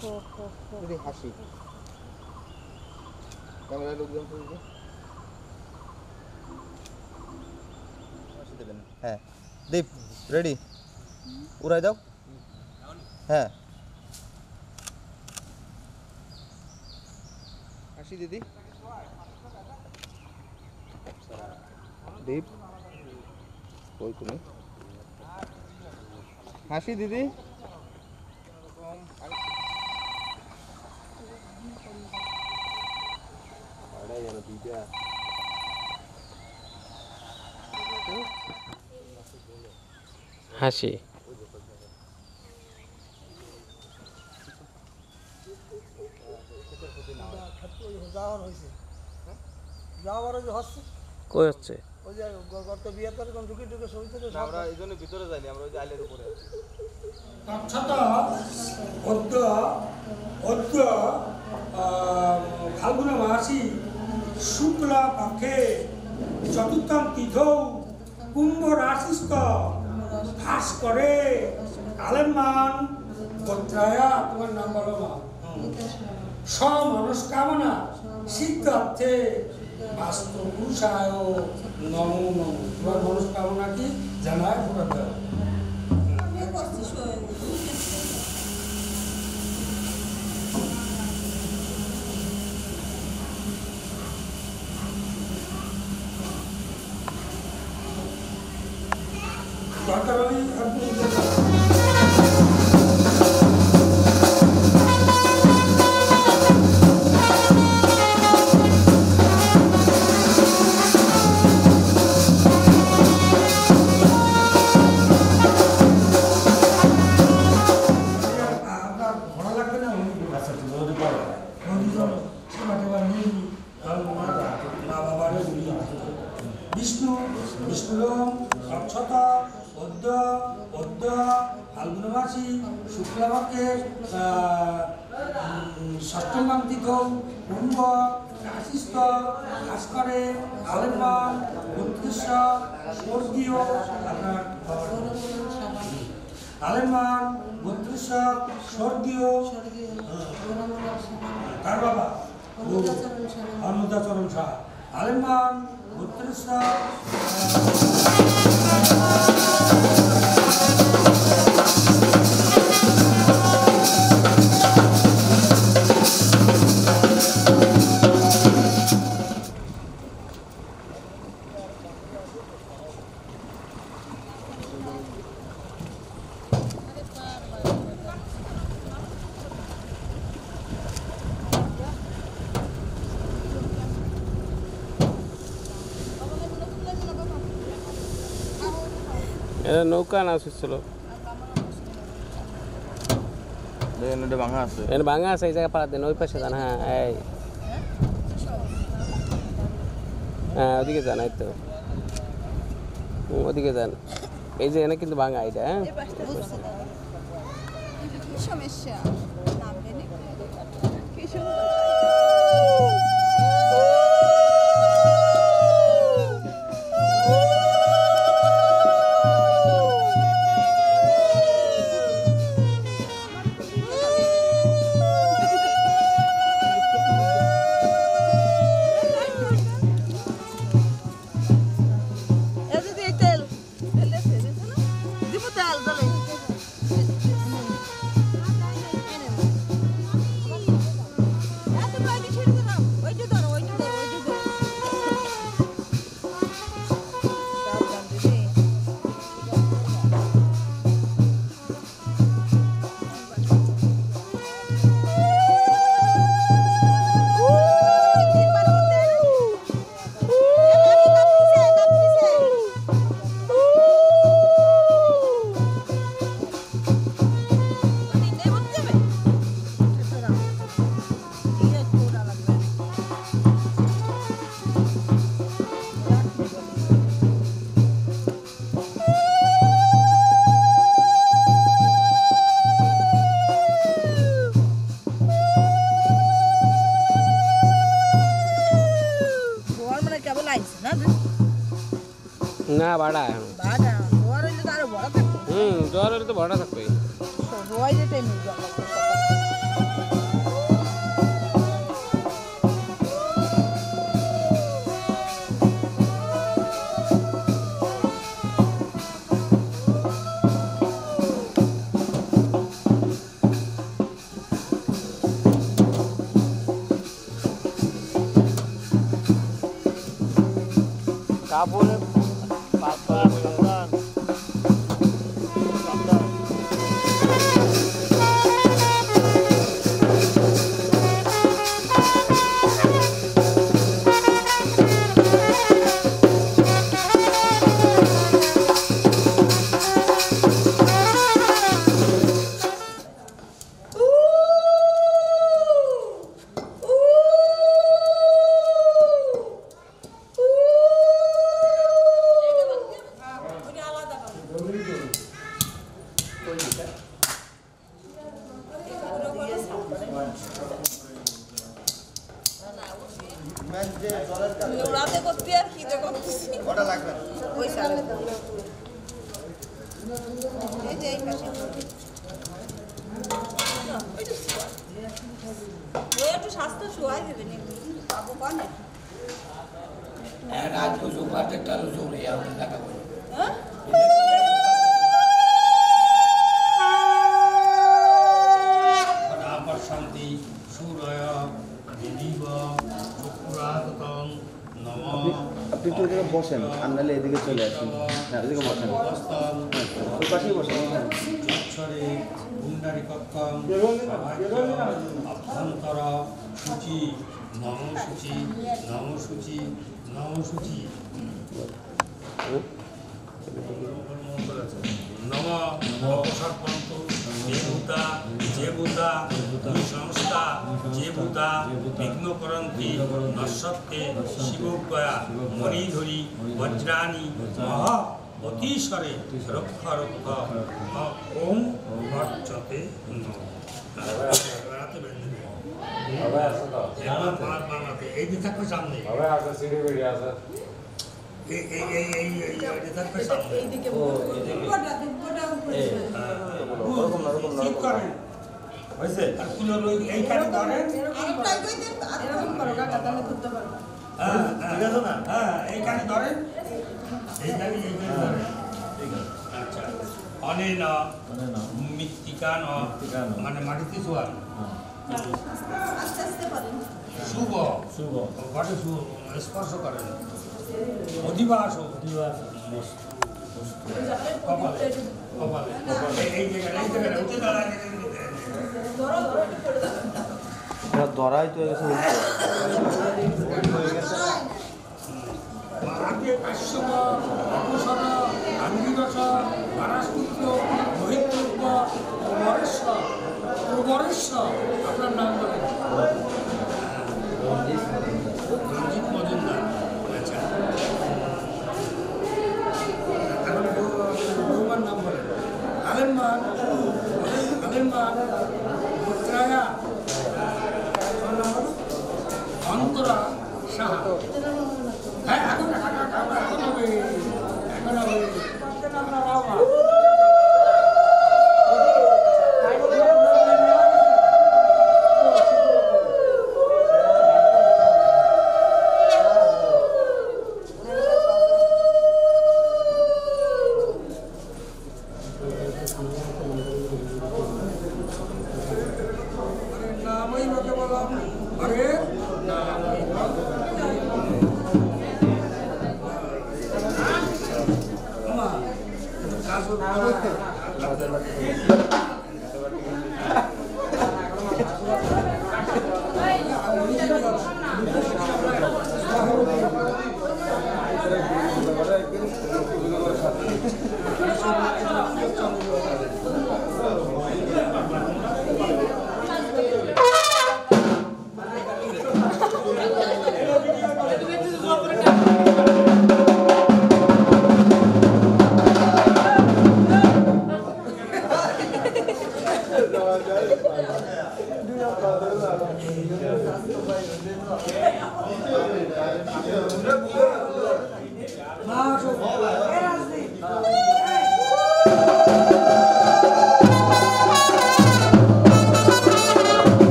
দিদি হাসি ক্যামেরা লোকজন তো দিদি হাসি দেবেন হ্যাঁ দীপ রেডি উড়াই দাও হ্যাঁ হাসি দিদি দীপ কই তুমি হাসি দিদি হাসি কই হচ্ছে আমরা এই জন্য ভিতরে যাইনি আমরা ওই জালের উপরে ফাল্গুন মাসি শুক্লা পক্ষে চতুর্থম তিথৌ কুম্ভ রাশিস্থ ভাস করে আলেমান গোত্রায়া তোমার নাম বলো না সমনস্কামনা সিদ্ধার্থে বাস্তু পুরুষায় নমো নমো তোমার মনস্কামনা কি জানায় পুরা দাও দরকার হলে আপনি বিষ্ণু বিষ্ণুরম অক্ষতা অদ্য অদ্য ফাল্গুনমাসী শুক্লপক্ষে ষষ্ঠমাং তিথৌ কুম্ভ রাশিস্থ ভাস্করে আলেমান বত্রিশ স্বর্গীয় আপনার আলেমান বত্রিশ স্বর্গীয় কার বাবা অন্নদাচরণ শাহ আলেমান বত্রিশ এটা নৌকা না আসছিল এটা ভাঙা আছে এটা ভাঙা আছে এই জায়গায় পাড়া দেন ওই পাশে যান হ্যাঁ এই হ্যাঁ ওদিকে যান এই তো ওদিকে যান এই যে এনে কিন্তু ভাঙা এটা হ্যাঁ সমস্যা না বাড়া এখন বাড়া জ্বর হইলে তো আরো বড় থাকবে জ্বর হলে তো বড় থাকবে সবাই যে টাইমে কাপড়ে রাতে করতে আর খিদে করতেছি ওটা লাগবে ওই সালে এই যে এই পাশে ওই একটু স্বাস্থ্য শুয়াই দেবে নি বাবু কানে রাত को जो बात है टालो जो रे यार लगा হ্যাঁ पर शांति सूर्य दिदिव चक्रातम नमः আপনি তো এদিকে বসেন আর নাহলে এদিকে চলে আসেন হ্যাঁ এদিকে বসেন ওই পাশেই বসেন অক্ষরে পুণ্ডরিকম অভ্যন্তর সূচি নম সূচি নম সূচি নম সূচি নম অপসর্পন্তু যে ভূতা সংস্থা যে ভূতা বিঘ্ন করন্তি নশ্বত্তে শিবজ্ঞয়া মণিধরি বজ্রাণি মহ অতিশ্বরে রক্ষ রক্ষ ওম ভর্চতে এই যে থাকবে সামনে এইদিকে হয়েছে আর কুলোর এইখানে ধরেন আরেকটা কইতে এরকম করো কাকা তাহলে করতে পারবো ঠিক আছে না হ্যাঁ এইখানে ধরেন এইখানে ধরেন আচ্ছা অনেন মৃত্তিকান মানে মাটিতে শোয়ান আস্তে আস্তে পারেন শুভ শুভ ঘটে স্পর্শ করেন অধিবাস কপালে কপালে এই জায়গায় উঠে দাঁড়ায় ধরাই তো গেছে আগে কাশ্যপ অপসর আঙ্গিরস পারাসপুত্র মহিতব্য প্রবরেশ্বর আপনার নাম বলেন রঞ্জিত মজুমদার আচ্ছা এখন বৌমার নাম বলেন আলেমান মুদ্রায়া অন্তরা সাহা হ্যাঁ এখন হবে এখন হবে নামই বকে বললাম আরে নামই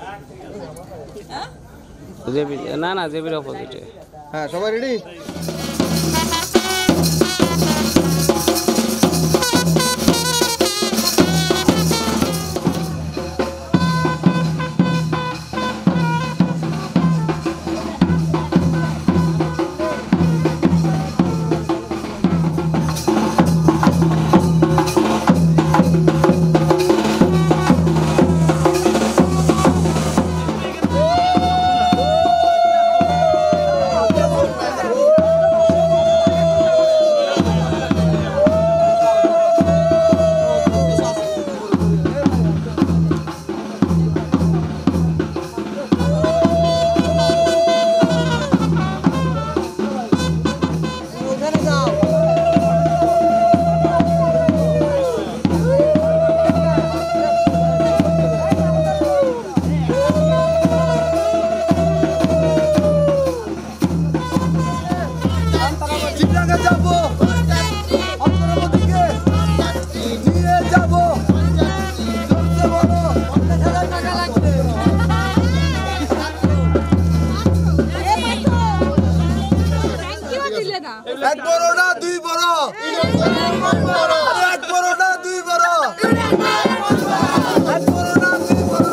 হ্যাঁ জেবি না না জেবির অপোজিটে। হ্যাঁ সবাই রেডি? এক বড় না দুই বড়, এক বড় না দুই বড়, এক বড় না দুই বড়।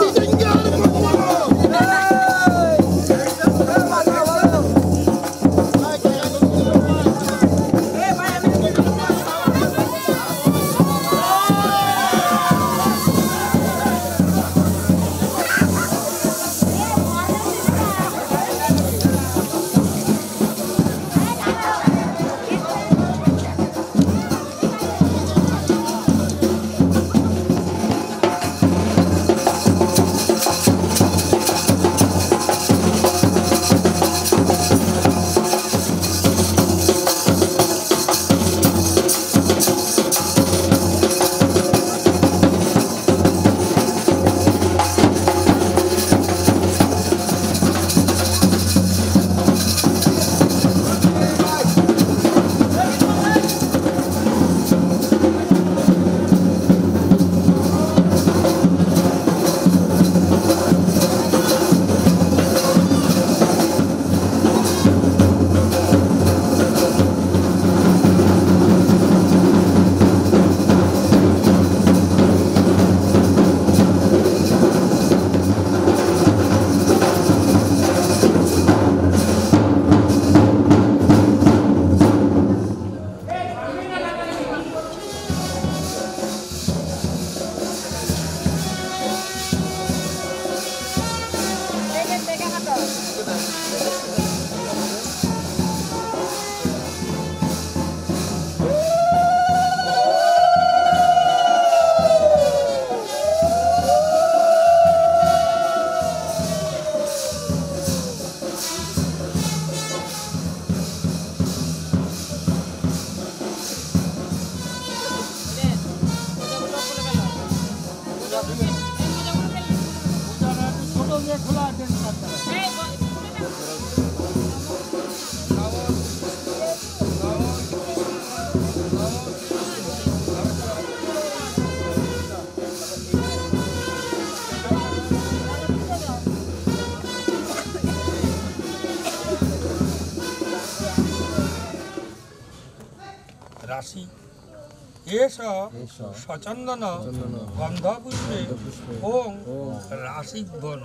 রাশি এসব সচন্দন গন্ধপুষ্পে ওং রাশিবন।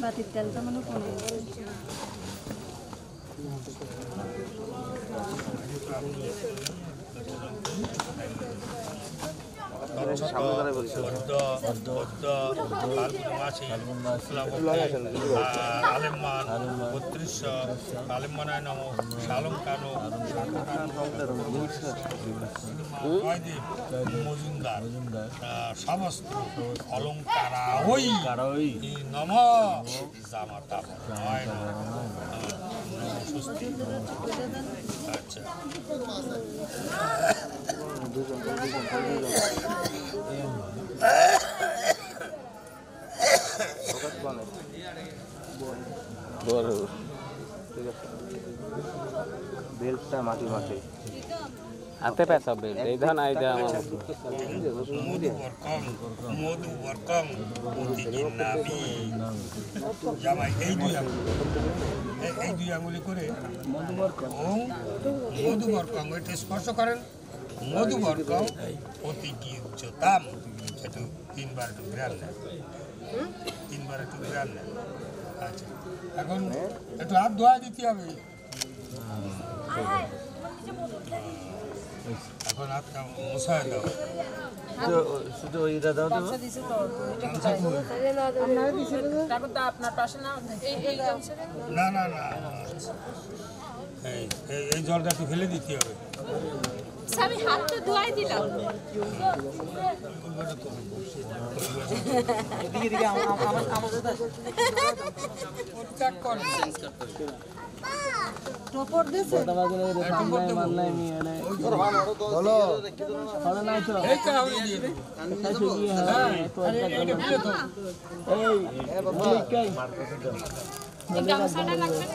বাতির তেলটা মানে কমে আলেমানায় নম শালম কানো মজুমদার সমস্ত অলঙ্কারা ওই নম জামাতা আচ্ছা বেলটা মাটি মাঠে হাতে পেঁচা বেল এই ধান আই দেয় আমার মধু বরকম অতিথি নাবি জামাই এই দুই আঙুলি করে মধু বরকম এটা স্পর্শ করেন মধু বরকম অতিথি উচ্চতাম একটু তিনবার একটু বিরান নেন আচ্ছা এখন একটু হাত ধোয়া দিতে হবে এখন হাতটা মশায় দাও না না না এই জলটা একটু ফেলে দিতে হবে আমি হাতটা ধোয়াই দিলাম টপর দিছে গামছাটা লাগবে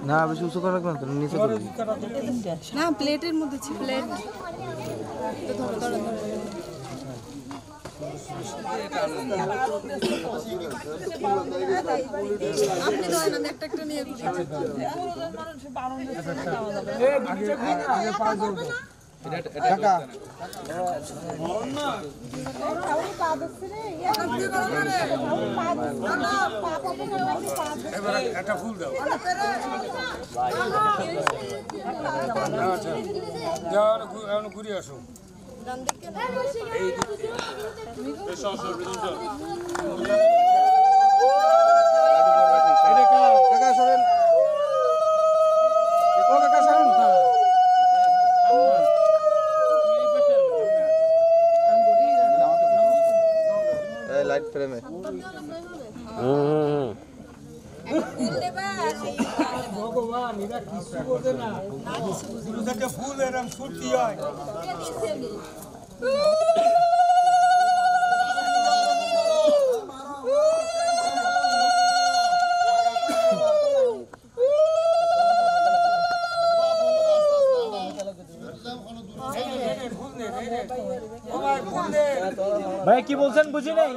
না বেশি উঁচু করা লাগবে না নিচে করবি না প্লেটের মধ্যে ছিল প্লেট আপনি ধরেন আমি একটা একটা নিয়ে টাকা একটা ফুল দাও ঘুরে আসো টাকা সরেন ও টাকা সরেন লাইট ফ্রেমে ভগবান এরা কিছু করবে না ফুল এরকম ফুর্তি হয় ভাই কি বলছেন বুঝি নাই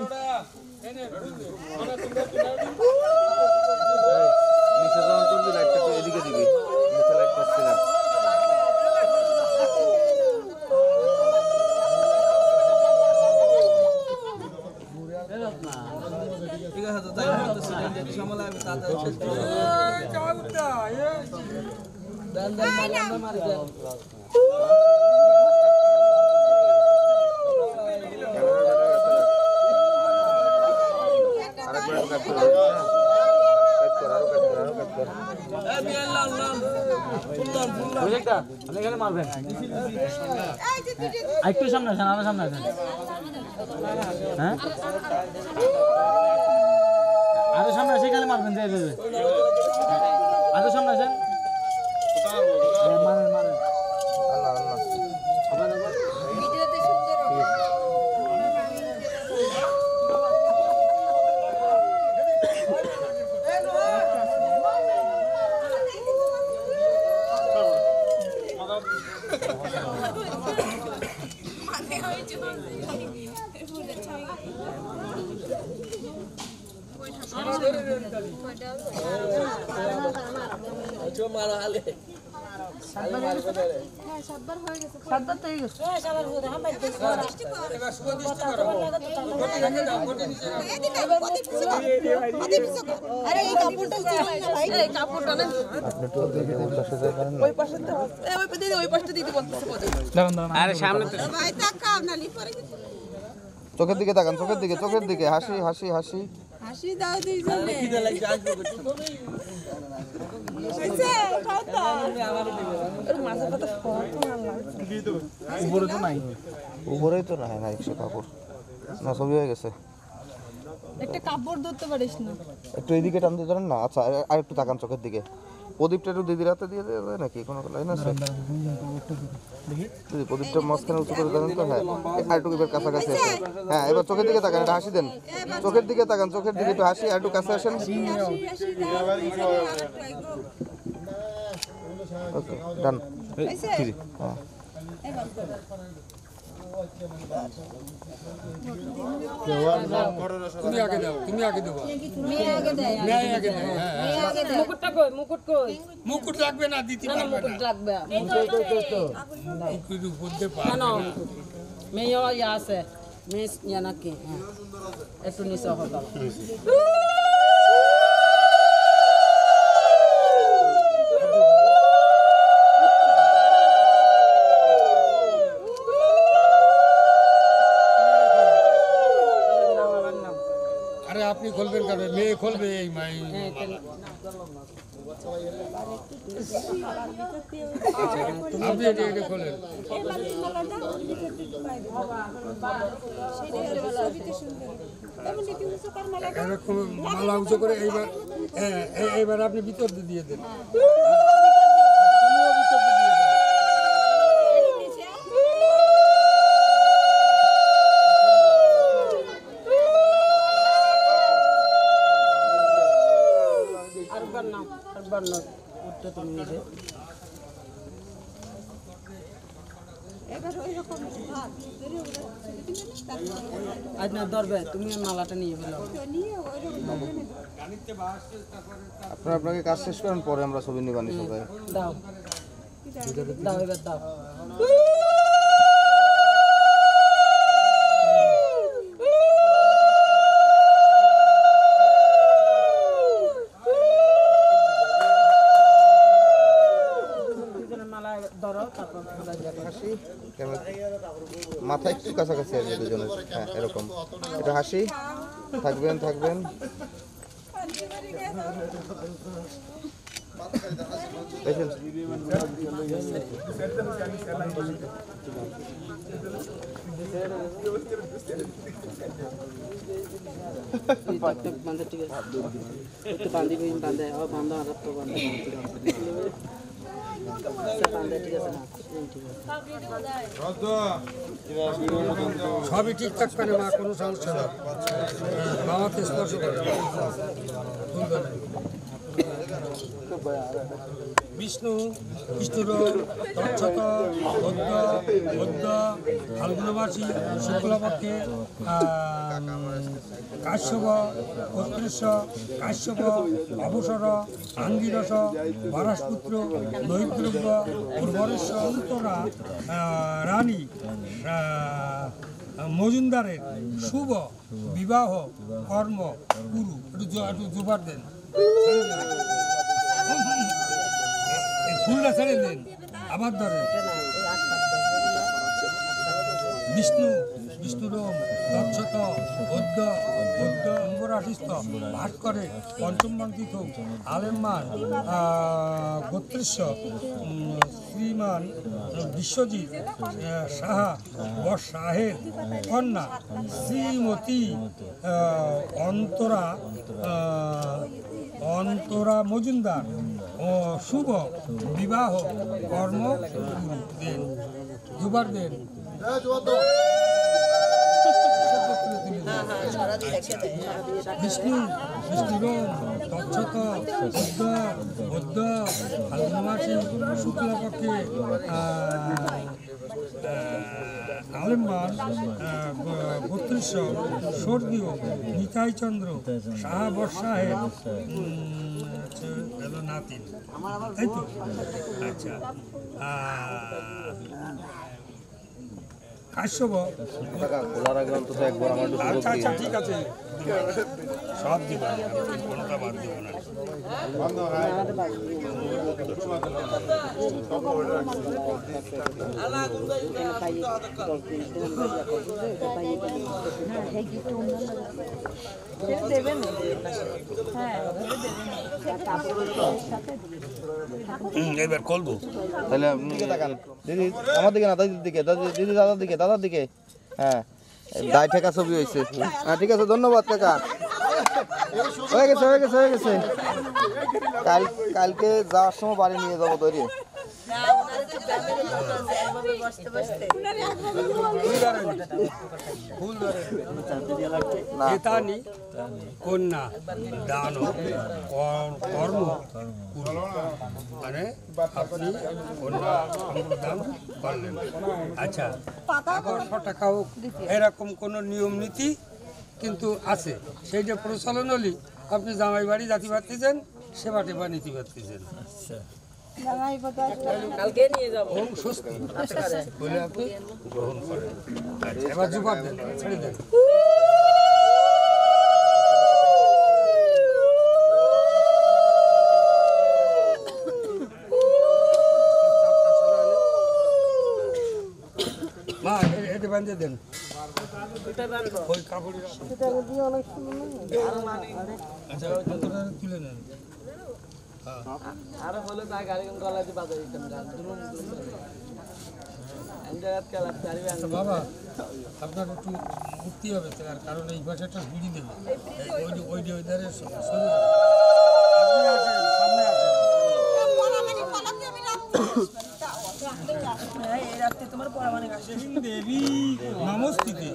নিচে যখন তুলবি লাইটটা তো এদিকে দিবি নিচে লাইট পাচ্ছি না ঠিক আছে তো তাই হয়তো সিজন যদি সময় লাগবে তাড়াতাড়ি শেষ করে এখানে মারবেন একটু সামনে আসেন আরো সামনে আসেন হ্যাঁ আরো সামনে আসে এখানে মারবেন আরো সামনে আসেন মারেন মারেন ভিডিওতে সুন্দর হবে আরে সামনে তো চোখের দিকে তাকান চোখের দিকে হাসি হাসি হাসি হাসি দাও দুইজনে উপরেই তো নাই সে কাপড় না ছবি হয়ে গেছে একটা কাপড় ধরতে পারিস না একটু এইদিকে টান দিয়ে ধরেন না। আচ্ছা আর একটু তাকান চোখের দিকে। প্রদীপটা একটু দিদির হাতে দিয়ে দেওয়া যায় নাকি কোনো লাইন আছে? দিদি প্রদীপটা মাঝখানে উঁচু করে ধরেন তো। হ্যাঁ আর একটু এবার কাছাকাছি আসেন। হ্যাঁ এবার চোখের দিকে তাকান, এটা হাসি দেন। চোখের দিকে তাকান, চোখের দিকে একটু হাসি, আর একটু কাছে আসেন। ওকে ডান। হ্যাঁ তুমি আগে দাও, তুমি আগে দেবো। মেয়ে আগে দেয় মেয়ে আগে দেয়, হ্যাঁ, হ্যাঁ। মেয়ে আগে দেয় মুকুটটা কই মুকুট কই মুকুট লাগবে না, দিতে পারবে না। মুকুট লাগবে মুকুট উপর দিয়ে পারবে না। মেয়ে ইয়া আছে মেয়ে ইয়া নাকি হ্যাঁ একটু নিচে হবে আরে আপনি খুলবেন কেন? মেয়ে খুলবে এই মাই। আপনি এটা খোলেন। এরকম মালা উঁচু করে এইবার, এইবার আপনি ভিতর দিয়ে দেন। তুমিও ভিতর দিয়ে দাও। উঠতে তুমি নিজে আজ না ধরবে তুমি মালাটা নিয়ে ফেলো আপনারা আপনাকে কাজ শেষ করেন, পরে আমরা ছবি নিবানি সবাই। দাও দাও এবার দাও মাথা একটু কাছাকাছি আসবে দুজনের। হ্যাঁ এরকম এটা হাসি। থাকবেন থাকবেন। দেখেন বান্ধে ঠিক আছে একটু বান্ধি বান্ধে বান্ধা আর তো বান্ধে বান্ধে ঠিক আছে না ঠিক আছে সবই ঠিকঠাক করে মা, কোনো সমস্যা না। বাবাকে স্পর্শ করে বিষ্ণু বিষ্ণুর তচ্ছত গদ্য গদ্য ফাল্গুনমাসী শুক্লপক্ষে কাশ্যপ কর্তৃশ কাশ্যপ অবসর আঙ্গিরস বারাসপুত্র নৈদ্রব্য উর্বরেশ অন্তরা রানী মজুমদারের শুভ বিবাহ কর্ম গুরু। একটু জোবার দেন, ফুলটা ছেড়ে দেন, আবার ধরেন। বিষ্ণু বিষ্ণুরম তৎসত গদ্য গদ্য অম্বরাশিস্ত ভাট করে পঞ্চম বন্দিত আলেমান গোত্রেশ্ব শ্রীমান বিশ্বজিৎ সাহা শাহের কন্যা শ্রীমতী অন্তরা অন্তরা মজুমদার ও শুভ বিবাহ কর্ম দেন। দুবার দেন। বিষ্ণু বিষ্ণুরম তৎসত বুদ্ধ বুদ্ধ ফাল্গুনমাসী শুক্লপক্ষে আলেমান গোত্রেশ স্বর্গীয় নিতাইচন্দ্র সাহা বর্ষাহের নাতিন, তাই তো? আচ্ছা কাশ্যপ। খোলার আগে অন্তত একবার আমার একটু সুযোগ আচ্ছা আচ্ছা দিন। ঠিক আছে, সব দিব, কোনোটা বাদ দিব না। এবার করবো তাহলে আপনি দিকে তাকান। দিদি আমার দিকে না, দাদির দিকে, দিদি দাদার দিকে, দাদার দিকে। হ্যাঁ দায় ঠেকা ছবি হয়েছে। হ্যাঁ ঠিক আছে, ধন্যবাদ কাকা। হয়ে গেছে হয়ে গেছে হয়ে গেছে। কালকে যাওয়ার সময় বাড়ি নিয়ে যাবো তৈরি। না ওনারে তো গ্রামের লোক আছে এভাবে বসতে বসতে হেতানি কন্যা দান কর্ম মানে আপনি কন্যা সম্প্রদান করলেন। আচ্ছা, এখন টাকা হোক এরকম কোনো নিয়ম নীতি কিন্তু আছে, সেইটা প্রচলন হলে আপনি জামাই বাড়ি জাতি পারতেছেন, সেবা টেবা নীতি পারতেছেন। কালকে নিয়ে যাবো। ওম স্বস্তি বলে আপনি গ্রহণ করেন। আচ্ছা, এবার জুবাব দেন, ছেড়ে দেন। মা এটা বাঁধে দেন, ওই কাপড় আচ্ছা তুলে নেন। আরো হলো না গাড়ি গলাতে বাজার দিতাম বাবা আপনার একটু উঠতে হবে, তার কারণ এই ভাষাটা বুঝি দেবে। ওই ধারে আপনি আসেন, সামনে আসেন। দেবী নমস্তিতে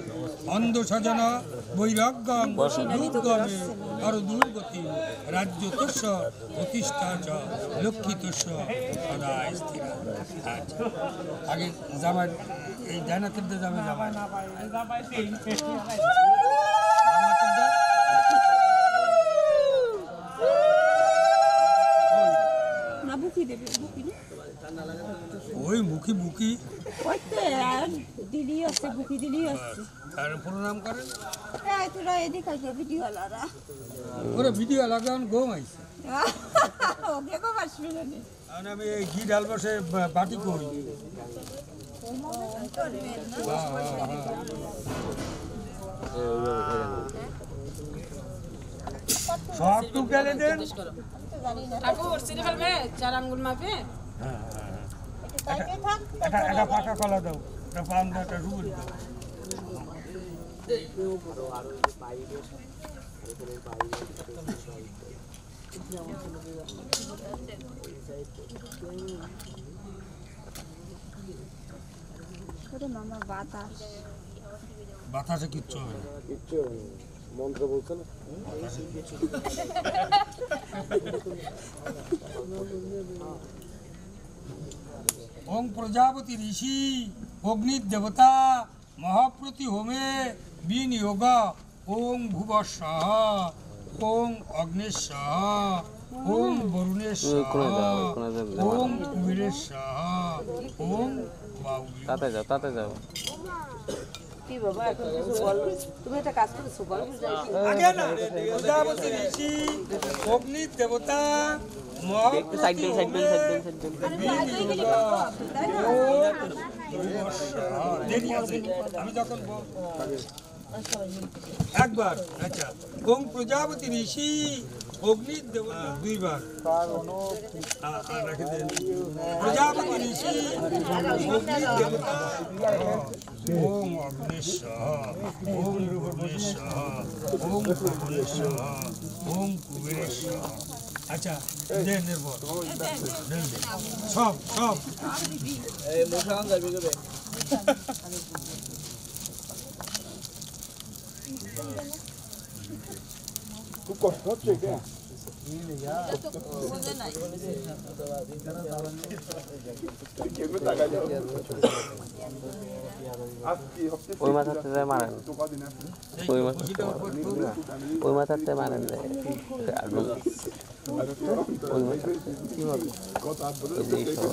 অন্ধ সজনা বৈরাগ্যং দুর্গমে আর দুর্গতি রাজ্য তস্য প্রতিষ্ঠা চ লক্ষিতস্য সদা স্থির। আচ্ছা, আগে জামাই এই ডাইনাকের দিয়ে যাবে জামাই ওই মুখী বুকি দিদি আছে বুকি দিদি আছে তার প্রণাম করেন। তোরা এদিকে আছে ভিডিও আলাদা ওরা ভিডিও লাগান গম আইছে। ওকে কো আসবে না আর আমি এই ঘি ডাল বসে বাটি করি। সব টুক ডালে দেন। ঠাকুর সিনে ফেলবে 4 আঙ্গুল মাপে। একটা পাকা কলা দাও, একটা পান দাও, একটা রুটি দাও। বাতাসে কিচ্ছু হবে না। মন্ত্র বলছে না ওং প্রজাপতি ঋষি অগ্নি দেবতা মহাপ্রতি হোমে বিনিয়োগ ওং ভুবস্বাহ ওং অগ্নেশ্বর ওং বরুণেশ্বর ওং কুবেরেশ্বর ওং বাউলি। তাতে যাও কি বাবা এখন কিছু বল, তুমি একটা কাজ করেছো বল। আগে না প্রজাপতি ঋষি অগ্নি দেবতা আমি যখন একবার আচ্ছা ওং প্রজাপতি ঋষি অগ্নি দেবতা দুইবার প্রজাপতি ঋষি অগ্নি দেবতা ওং অগ্নেশ্বর ওং ভুবনেশ্বর ওং ভুবনেশ্বর ওং কুবেরেশ্বর। আচ্ছা দেন এরপর সব খুব কষ্ট হচ্ছে কে ওই মাথাতে যায় মারেন, ওই মাথাতে মারেন আগুন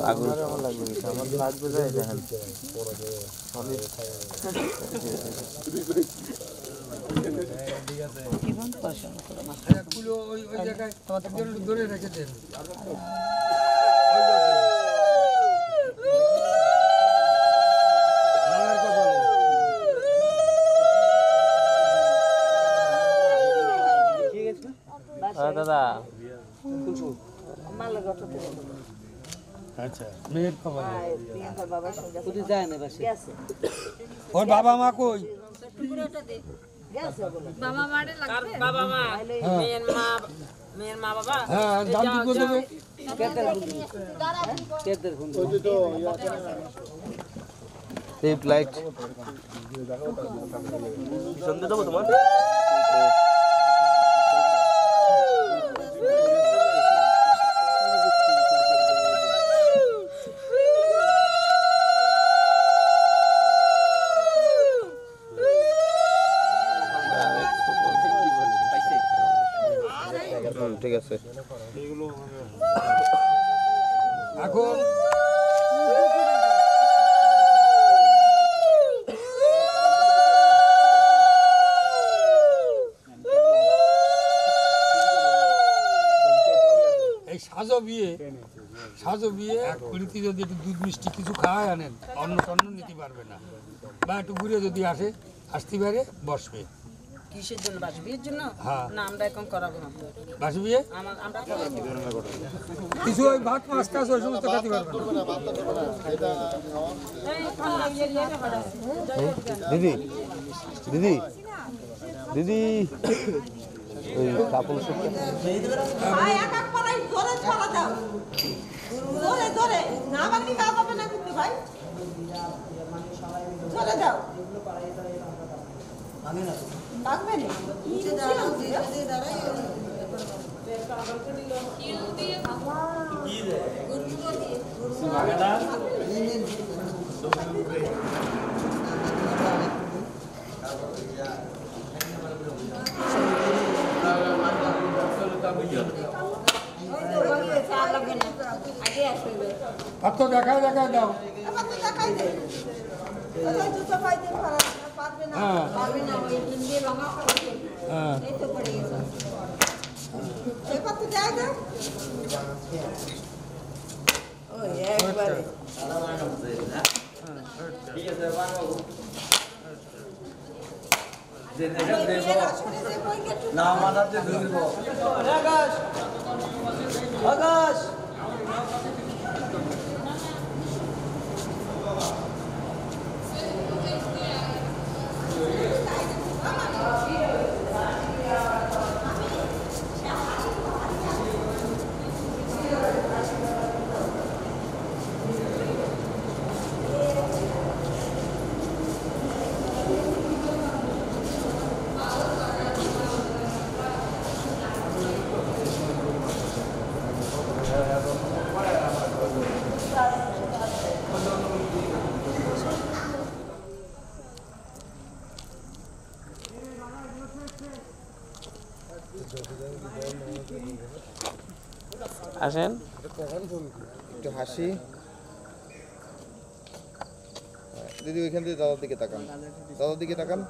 আগুন আমার লাগবে যায় দেখেন ওই জায়গায় ধরে রেখেছেন। দাদা আচ্ছা মেয়ের খবর যায় না বাসে ওর বাবা মা কই? বাবা মারে লাগবে বাবা মা মেয়ের মা বাবা হ্যাঁ যান্ত্রিক করে দেবে টিপ লাইট ঠিক আছে এখন এই সাজো বিয়ে এক কুড়িতে যদি একটু দুধ মিষ্টি কিছু খাওয়ায় আনেন অন্ন নিতে পারবে না বা একটু ঘুরে যদি আসতে পারে বসবে কিসের জন্য বাস বিয়ের জন্য হ্যাঁ। না আমরা এখন করাবো না বাসি বিয়ে আমরা কিছু ওই ভাত মাছ টাছ ওই সমস্ত খেতে পারবে না দিদি দিদি দিদি ওই কাপড় শুকিয়ে ভাই এক এক পাড়ায় ধরে ছড়া দাও ধরে ধরে না বাগনি খাওয়া পাবে না কিন্তু ভাই ধরে দাও লাগবে না নিচে দাঁড়াও নিচে দাঁড়াই তো দেখায় দাও এবার তো দেখাই দে ওই দুটো পাইতে পারবে না পারবে না ওই দিয়ে ভাঙা পড়ে এই তো পড়ে গেছে এবার তো যাই না ওই একবারে ঠিক আছে বাবা না মাথাতে ধরব আকাশ আকাশ আসেন একটু হাসি দিদি ওইখান থেকে দাদার দিকে তাকান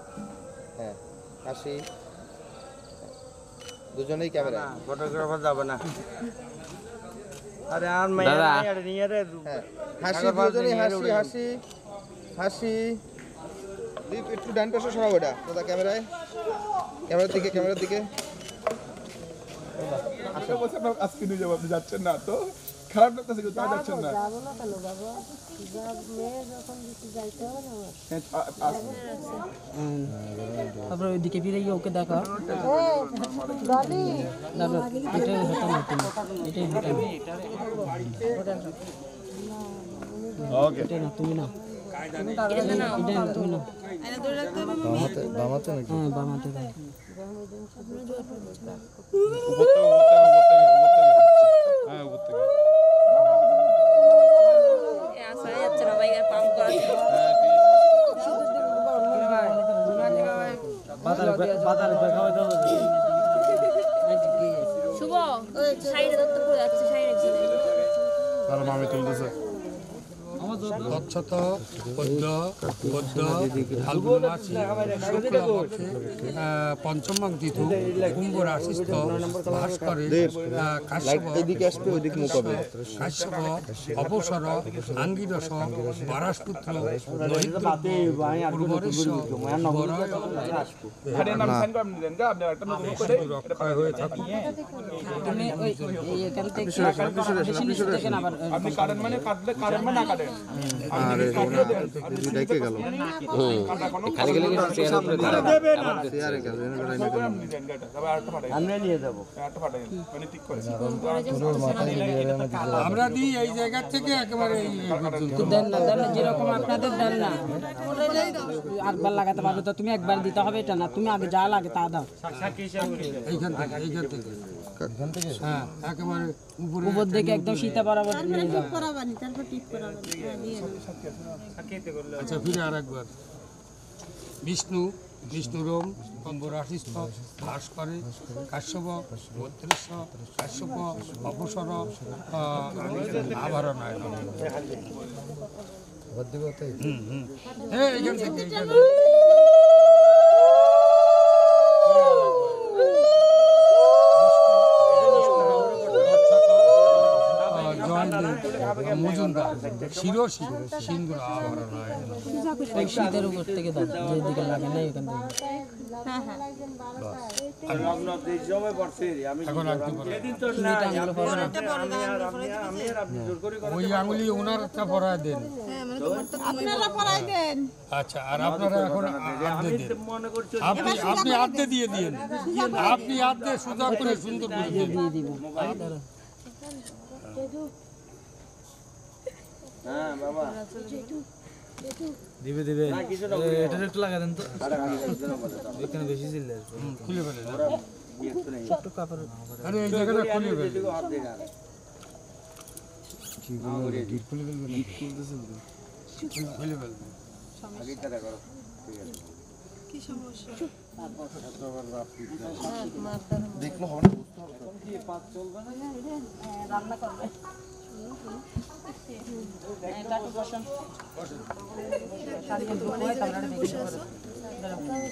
হ্যাঁ হাসি দুজনেই ক্যামেরা ফটোগ্রাফার যাবে না আরে আর দাদা। মাইয়া নিয়ে রে হ্যাঁ হাসি দুজনেই হাসি হাসি হাসি দীপ একটু ডান পাশে সরাও এটা দাদা ক্যামেরার দিকে আজকে নিয়ে যাবো আপনি যাচ্ছেন না তো খারাপ লাগতেছে কিন্তু তাই যাচ্ছেন না যাবো না কেন বাবা মেয়ে যখন দিতে যাইতে হবে না তারপরে ওইদিকে ফিরে গিয়ে ওকে দেখা গাড়ি এটাই হতাম এটাই না তুমি না তুমি না বামাতে নাকি হ্যাঁ বামাতে দাও হ্যাঁ উপর থেকে শুভ সাইডে দত্ত পড়ে যাচ্ছে সাইডে আর মামি তুলতেছে তৎসত পদ্ম ফাল্গুন মাসি শুক্লপক্ষে পঞ্চমং তিথু কুম্ভ রাশিস্থ ভাস্করে কাশ্যপ কাশ্যপ অপসর আঙ্গিরস পরাশপুত্র রক্ষায় হয়ে থাকুক। তুমি ওই এখান থেকে বেশি নিচে থেকে না আবার আপনি কারেন্ট মানে কাটলে কারেন্ট মানে না কাটে আরে ডাইকে গেল খালি খালি কিন্তু চেয়ারের উপরে দাঁড়ায়। চেয়ারে গেল আমরা নিয়ে যাবো আমরা দিই এই জায়গা থেকে একেবারে এই পর্যন্ত। দেন না যেরকম আপনাদের দেন না আরেকবার লাগাতে পারবে তো তুমি একবার দিতে হবে এটা না তুমি আগে যা লাগে তা দাও এইখান থেকে হ্যাঁ একেবারে উপরে উপর দিকে একদম শীতে বরাবর নিয়ে যাও করাবানি তারপর টিপ করাবানি আচ্ছা ফিরে আরেকবার বিষ্ণু বিষ্ণুরম কম্বরাশিস্থ ভাস করে কাশ্যপ 32 কাশ্যপ অপসর আভরণ এইখান থেকে মজুমদার শিরোশি সিংগুলো আভরণ হয় ওই শীতের উপর থেকে দাও যেদিকে লাগে না এখান থেকে এখন আঁকতে পারো ওই আঙুলি ওনারটা পরায় দেন আপনারা পড়াই দেন আচ্ছা আর আপনারা এখন আর্ধে দেন আপনি আর্ধে দিয়ে দিন আপনি আর্ধে সুন্দর করে সুন্দর করে দিয়ে দিব হ্যাঁ বাবা দিবে এটা একটু লাগা দেন তো এখানে বেশি ছিল খুলে ফেলে আরে এই জায়গাটা খুলে ফেলে খুলে ফেলে দেখলো হবে রান্না করবে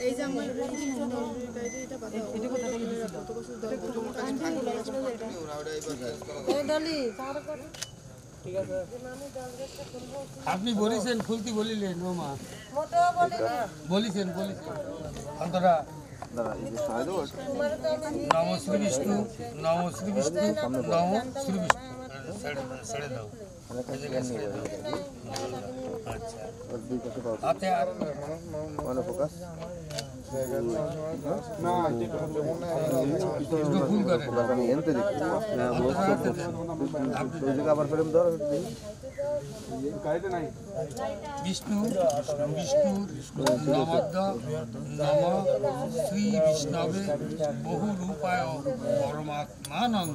এই যে আমার এটা কথা এটা কথা থেকে দিছিল কত বছর এই ডলি সারা কর ঠিক আছে আপনি বলেছেন ফুলতি বলিলেন ও মা মোটেও বলি না বলেছেন অন্তরা দাদা এই যে সাইড নম শ্রী বিষ্ণু নম শ্রী বিষ্ণু নম শ্রী বিষ্ণু ছেড়ে দাও আচ্ছা হাতে আর মানে ফোকাস না ফুল করে এনতে দেখি আবার ফ্রেম ধর বিষ্ণু নমদ্দ নম শ্রী বিষ্ণবে বহু রূপায় পরমাত্মানং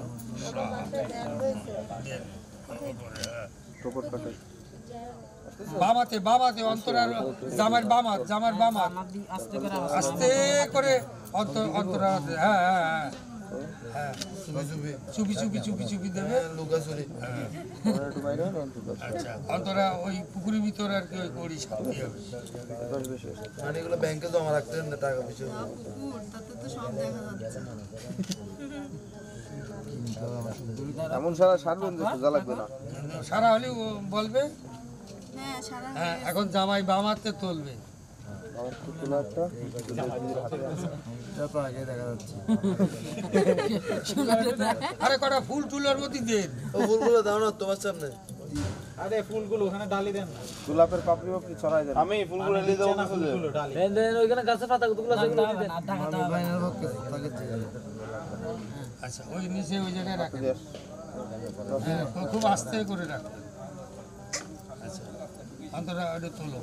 বামাতে অন্তরার জামার বামাত আস্তে করে অন্তরা হ্যাঁ হ্যাঁ চুপি দেবে আচ্ছা অন্তরা ওই পুকুরের ভিতরে আর কি ওই কড়ি শান্তি হবে মানে এগুলো ব্যাংকে জমা রাখতে হবে টাকা পয়সা এমন সারা সারবেন যে সোজা লাগবে না সারা হলে বলবে হ্যাঁ এখন জামাই বামাতে তুলবে আরে কটা ফুল টুলের মধ্যে দেন ফুলগুলো দাও না তোমার সামনে আরে ফুলগুলো ওখানে ডালি দেন গোলাপের পাপড়ি ছড়াই দেন আমি ফুলগুলো নিয়ে যাবো দেন ওইখানে গাছের পাতাগুলো সেগুলো দেন আচ্ছা ওই নিচে ওই জায়গায় রাখেন হ্যাঁ খুব আস্তে করে রাখবেন আচ্ছা অন্তরা ওটা তোলো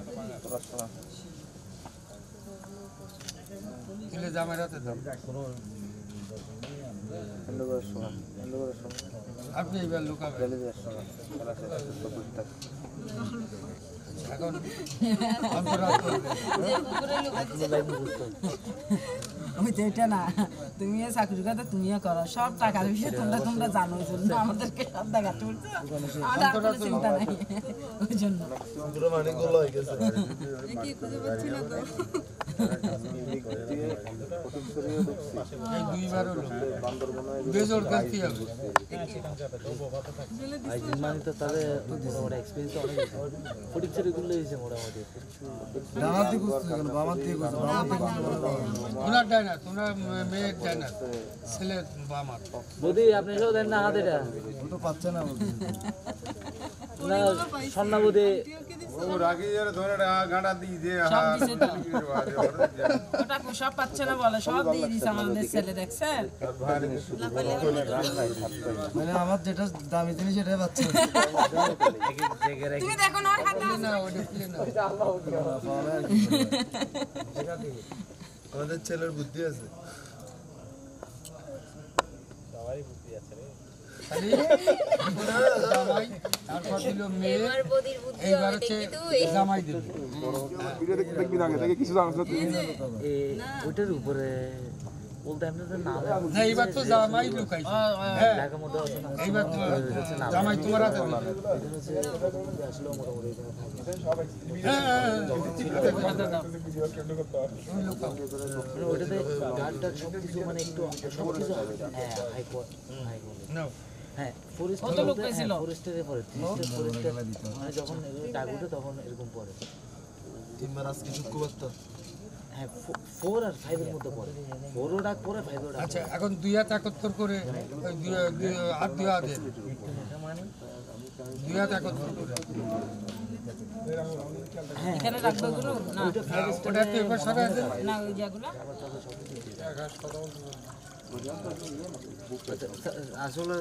তুলে জামাই রাতে দাও আপনি এইবার লুকাবেন এখন অন্তরা ওই তো এটা না তুমি চাকরি কথা তুমিও করো সব টাকার বিষয়ে তোমরা জানো ওই জন্য আমাদেরকে সব দেখাতে বলছো আমাদের কোনো চিন্তা নাই ওই জন্য কি খুঁজে পাচ্ছি না তো এই দুইবার হলো বেজোর করতে হবে মানে তো তাহলে মোটামুটি এক্সপিরিয়েন্স অনেক ফটিক ছেড়ে গুলো দিয়েছে মোটামুটি ওনার দেয় না তোমার মেয়ের দেয় না ছেলের বামার বৌদি আপনি সব দেন না হাত এটা তো পাচ্ছে না স্বর্ণাবধি ওটা সব পাচ্ছে না বলে সব দিয়ে দিছে আমাদের ছেলে দেখছেন মানে আমার যেটা দামি জিনিস সেটাই পাচ্ছে তুমি দেখো না হাতে না ওটা খুলে না আমাদের ছেলের বুদ্ধি আছে জামাই তারপর দিল মেয়ে এইবার হচ্ছে জামাই দিল ভিডিও দেখবি না আগে থেকে কিছু জানাস না তুই ওইটার উপরে বলতে আপনাদের নাম না এইবার তো জামাই লুকাইছে হ্যাঁ এইবার তো জামাই তোমার হাতে দিল ওইটাতে গার্ডটার সব কিছু মানে একটু সব কিছু হ্যাঁ ফরেস্টের পরে মানে যখন ডাক উঠে তখন এরকম পরে তিনবার আজকে শুক্রবার হ্যাঁ 4 আর 5 এর মধ্যে পড়ে 4 ও ডাক পড়ে 5 ও ডাক আচ্ছা এখন দুই হাত একত্তর করে ওই হাত দুই হাতে দুই হাত একত্তর করে এখানে রাখবে গুলো না ওটা তো এবার সরে আছে না ওই জায়গাগুলো আসলে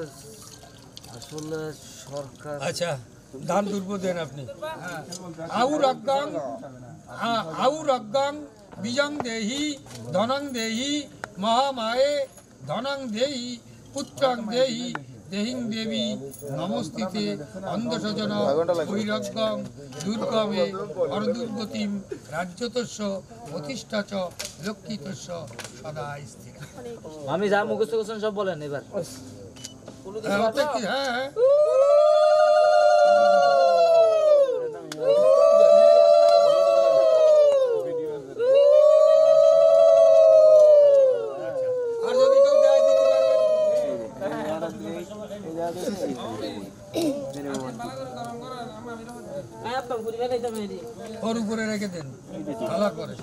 আসলে সরকার আচ্ছা দান দুর্ব দেন আপনি আউর অজ্ঞাং বিজং দেহি ধনং দেহি মহামায়ে ধনং দেহি পুত্রং দেহি দেহিং দেবী নমস্তিতে অন্ধসজন বৈরজ্ঞং দুর্গমে অর্দুর্গতিম রাজ্যতস্য প্রতিষ্ঠা চ লক্ষিতস্য সদা স্থির আমি যা মুখস্থ করছেন সব বলেন এবার হ্যাঁ আর যদি কেউ দেয় দিতে পারবেন ওর উপরে রেখে দেন ভালো করে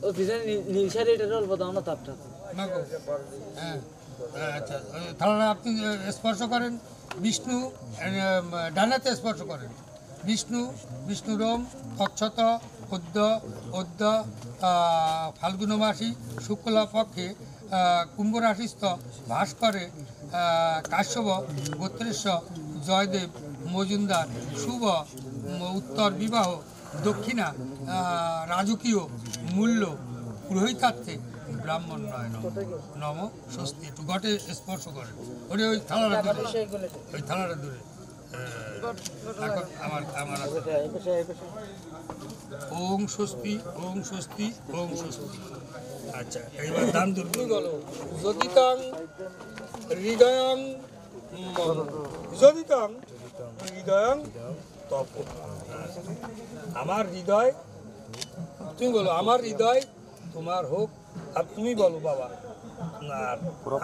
ও পিছনে নীলসারি এটা অল্প দাও না তাপটা হ্যাঁ আচ্ছা তাহলে আপনি স্পর্শ করেন বিষ্ণু ডানাতে স্পর্শ করেন বিষ্ণু বিষ্ণুরম তচ্ছত অদ্য ফাল্গুন মাসি শুক্লা পক্ষে কুম্ভ রাশিস্থ ভাস্করে কাশ্যপ গোত্রেশ জয়দেব মজুমদার শুভ উত্তর বিবাহ দক্ষিণা রাজকীয় মূল্য পুরোহিতার্থে ব্রাহ্মণ নয় নম স্বস্তি একটু ঘটে স্পর্শ করে ওরে ওই থালাটা দূরে ওই থালাটা দূরে এখন আমার ওং স্বস্তি ওং স্বস্তি ওং স্বস্তি আচ্ছা এইবার দান দুর্বল বলো যদিতাং হৃদয়ং যদিতাং হৃদয়ং তপ আমার হৃদয় তুমি বলো আমার হৃদয় তোমার হোক আর তুমি বলো বাবা আর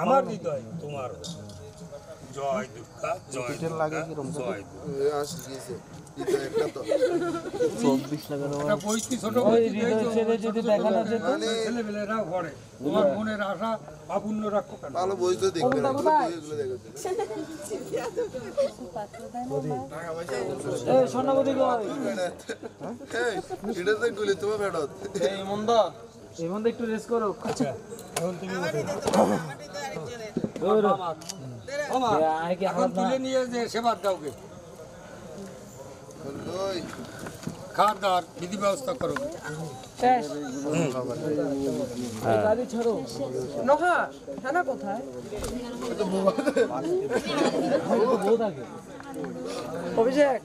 আমার হৃদয় তোমার হোক জয় দুর্গা জয় দুর্গা জয় ছেলেবেলেরাও ঘরে তোমার মনের আশা অপূর্ণ রাখো কেন ভালো বই তো দেখবে একটু রেস করো আচ্ছা এখন তুমি এখন তুলে নিয়ে যে সেবার দাওকে খাওয়ার দাওয়ার বিধি ব্যবস্থা করো অভিষেক